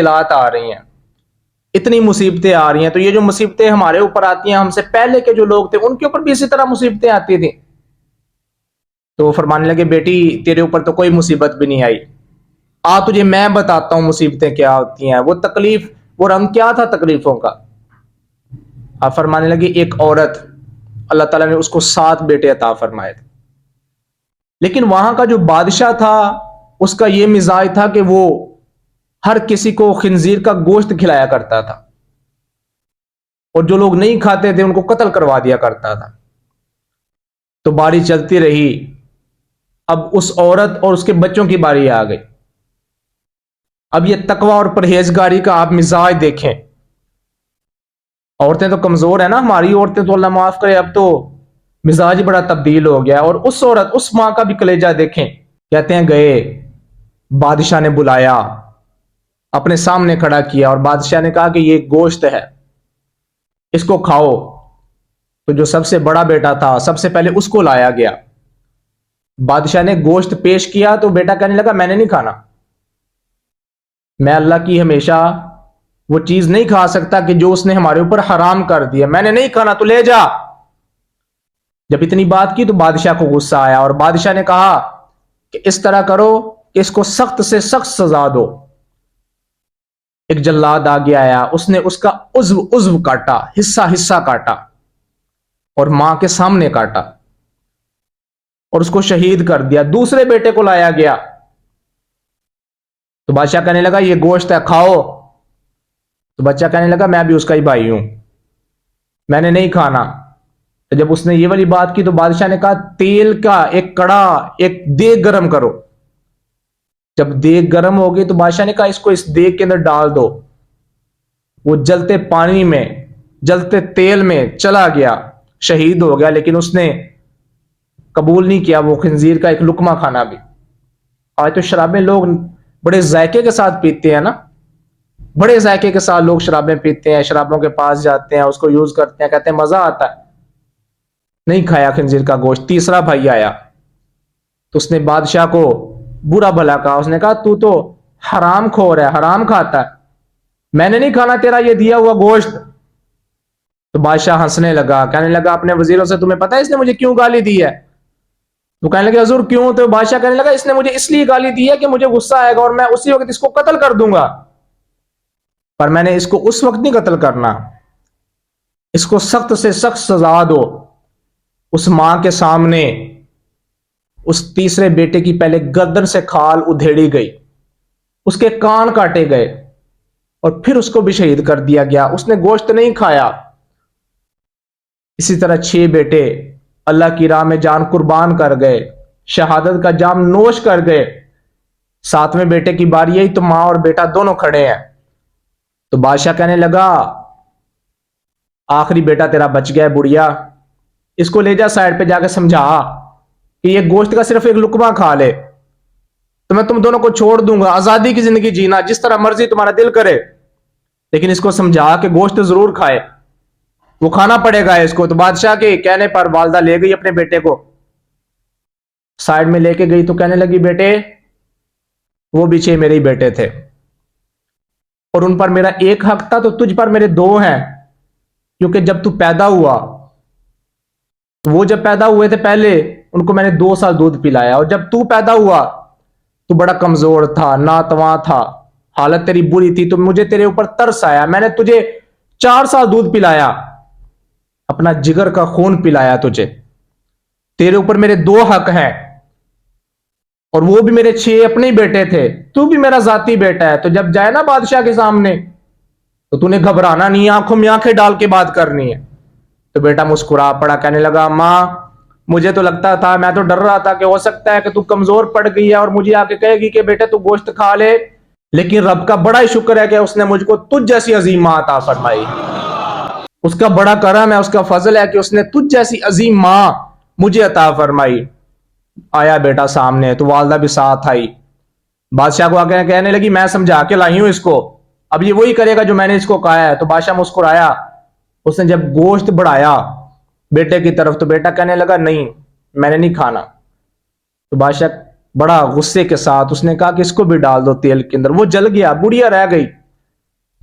مشکلات آ رہی ہیں، اتنی مصیبتیں آ رہی ہیں، تو یہ جو مصیبتیں ہمارے اوپر آتی ہیں، ہم سے پہلے کے جو لوگ تھے ان کے اوپر بھی اسی طرح مصیبتیں آتی تھیں. تو وہ فرمانے لگے بیٹی تیرے اوپر تو کوئی مصیبت بھی نہیں آئی، تجھے میں بتاتا ہوں مصیبتیں کیا ہوتی ہیں، وہ تکلیف، وہ رنگ کیا تھا تکلیفوں کا. آپ فرمانے لگے ایک عورت، اللہ تعالیٰ نے اس کو 7 بیٹے عطا فرمائے تھے، لیکن وہاں کا جو بادشاہ تھا اس کا یہ مزاج تھا کہ وہ ہر کسی کو خنزیر کا گوشت کھلایا کرتا تھا، اور جو لوگ نہیں کھاتے تھے ان کو قتل کروا دیا کرتا تھا. تو باری چلتی رہی، اب اس عورت اور اس کے بچوں کی باری آ گئی. اب یہ تقوی اور پرہیزگاری کا آپ مزاج دیکھیں. عورتیں تو کمزور ہیں نا، ہماری عورتیں تو اللہ معاف کرے اب تو مزاج بڑا تبدیل ہو گیا. اور اس عورت، اس ماں کا بھی کلیجہ دیکھیں. کہتے ہیں گئے، بادشاہ نے بلایا، اپنے سامنے کھڑا کیا، اور بادشاہ نے کہا کہ یہ گوشت ہے، اس کو کھاؤ. تو جو سب سے بڑا بیٹا تھا سب سے پہلے اس کو لایا گیا. بادشاہ نے گوشت پیش کیا تو بیٹا کہنے لگا میں نے نہیں کھانا، میں اللہ کی ہمیشہ وہ چیز نہیں کھا سکتا کہ جو اس نے ہمارے اوپر حرام کر دیا، میں نے نہیں کھانا، تو لے جا. جب اتنی بات کی تو بادشاہ کو غصہ آیا، اور بادشاہ نے کہا کہ اس طرح کرو کہ اس کو سخت سے سخت سزا دو. ایک جلاد آگے آیا، اس نے اس کا عضو کاٹا، حصہ کاٹا، اور ماں کے سامنے کاٹا اور اس کو شہید کر دیا. دوسرے بیٹے کو لایا گیا تو بادشاہ کہنے لگا یہ گوشت ہے، کھاؤ. تو بچہ کہنے لگا میں بھی اس کا ہی بھائی ہوں، میں نے نہیں کھانا. تو جب اس نے یہ والی بات کی تو بادشاہ نے کہا تیل کا ایک کڑا، ایک دیگ گرم کرو. جب دیگ گرم ہو گئی تو بادشاہ نے کہا اس کو اس دیگ کے اندر ڈال دو. وہ جلتے پانی میں، جلتے تیل میں چلا گیا، شہید ہو گیا، لیکن اس نے قبول نہیں کیا وہ خنزیر کا ایک لقمہ کھانا بھی. آج تو شرابیں لوگ بڑے ذائقے کے ساتھ پیتے ہیں نا، بڑے ذائقے کے ساتھ لوگ شرابیں پیتے ہیں، شرابوں کے پاس جاتے ہیں، اس کو یوز کرتے ہیں، کہتے ہیں مزہ آتا ہے. نہیں کھایا خنزیر کا گوشت. تیسرا بھائی آیا تو اس نے بادشاہ کو برا بھلا کہا، اس نے کہا تو حرام خور ہے، حرام کھاتا ہے، میں نے نہیں کھانا تیرا یہ دیا ہوا گوشت. تو بادشاہ ہنسنے لگا، کہنے لگا اپنے وزیروں سے تمہیں پتا ہے اس نے مجھے کیوں گالی دی ہے؟ تو کہنے لگے حضور کیوں؟ تو بادشاہ کہنے لگا اس نے مجھے اس لیے گالی دی ہے کہ مجھے غصہ آئے گا اور میں اسی وقت اس کو قتل کر دوں گا، پر میں نے اس کو اس وقت نہیں قتل کرنا، اس کو سخت سے سخت سزا دو. اس ماں کے سامنے اس تیسرے بیٹے کی پہلے گردن سے کھال ادھیڑی گئی، اس کے کان کاٹے گئے، اور پھر اس کو بھی شہید کر دیا گیا. اس نے گوشت نہیں کھایا. اسی طرح 6 بیٹے اللہ کی راہ میں جان قربان کر گئے، شہادت کا جام نوش کر گئے. 7ویں بیٹے کی باری آئی تو ماں اور بیٹا دونوں کھڑے ہیں. تو بادشاہ کہنے لگا آخری بیٹا تیرا بچ گیا ہے بڑھیا، اس کو لے جا سائڈ پہ جا کے سمجھا کہ یہ گوشت کا صرف ایک لقمہ کھا لے تو میں تم دونوں کو چھوڑ دوں گا، آزادی کی زندگی جینا، جس طرح مرضی تمہارا دل کرے، لیکن اس کو سمجھا کہ گوشت ضرور کھائے، وہ کھانا پڑے گا اس کو. تو بادشاہ کے کہنے پر والدہ لے گئی اپنے بیٹے کو، سائڈ میں لے کے گئی تو کہنے لگی بیٹے وہ بھی 6 میرے ہی بیٹے تھے، اور ان پر میرا ایک حق تھا، تو تجھ پر میرے 2 ہیں، کیونکہ جب تو پیدا ہوا، وہ جب پیدا ہوئے تھے پہلے ان کو میں نے 2 سال دودھ پلایا، اور جب تو پیدا ہوا تو بڑا کمزور تھا، ناتواں تھا، حالت تیری بری تھی، تو مجھے تیرے اوپر ترس آیا، میں نے تجھے 4 سال دودھ پلایا، اپنا جگر کا خون پلایا تجھے. تیرے اوپر میرے 2 حق ہیں، اور وہ بھی میرے 6 اپنے ہی بیٹے تھے، تو بھی میرا ذاتی بیٹا ہے. تو جب جائے نا بادشاہ کے سامنے تو تو نے گھبرانا نہیں، آنکھوں میں آنکھیں ڈال کے بات کرنی ہے. تو بیٹا مسکرا پڑا، کہنے لگا ماں مجھے تو لگتا تھا، میں تو ڈر رہا تھا کہ ہو سکتا ہے کہ تو کمزور پڑ گئی ہے اور مجھے آ کے کہے گی کہ بیٹے تو گوشت کھا لے، لیکن رب کا بڑا ہی شکر ہے کہ اس نے مجھ کو تجھ جیسی عظیم ماں عطا فرمائی. اس کا بڑا کرم ہے، اس کا فضل ہے کہ اس نے تجھ جیسی عظیم ماں مجھے عطا فرمائی. آیا بیٹا سامنے تو والدہ بھی ساتھ آئی، بادشاہ کو آگے کہنے لگی میں سمجھا کے لائی ہوں اس کو، اب یہ وہی کرے گا جو میں نے اس کو کہا ہے. تو بادشاہ مسکرایا. اس نے جب گوشت بڑھایا بیٹے کی طرف تو بیٹا کہنے لگا نہیں میں نے نہیں کھانا. تو بادشاہ بڑا غصے کے ساتھ اس نے کہا کہ اس کو بھی ڈال دو تیل کے اندر. وہ جل گیا، بڑھیا رہ گئی.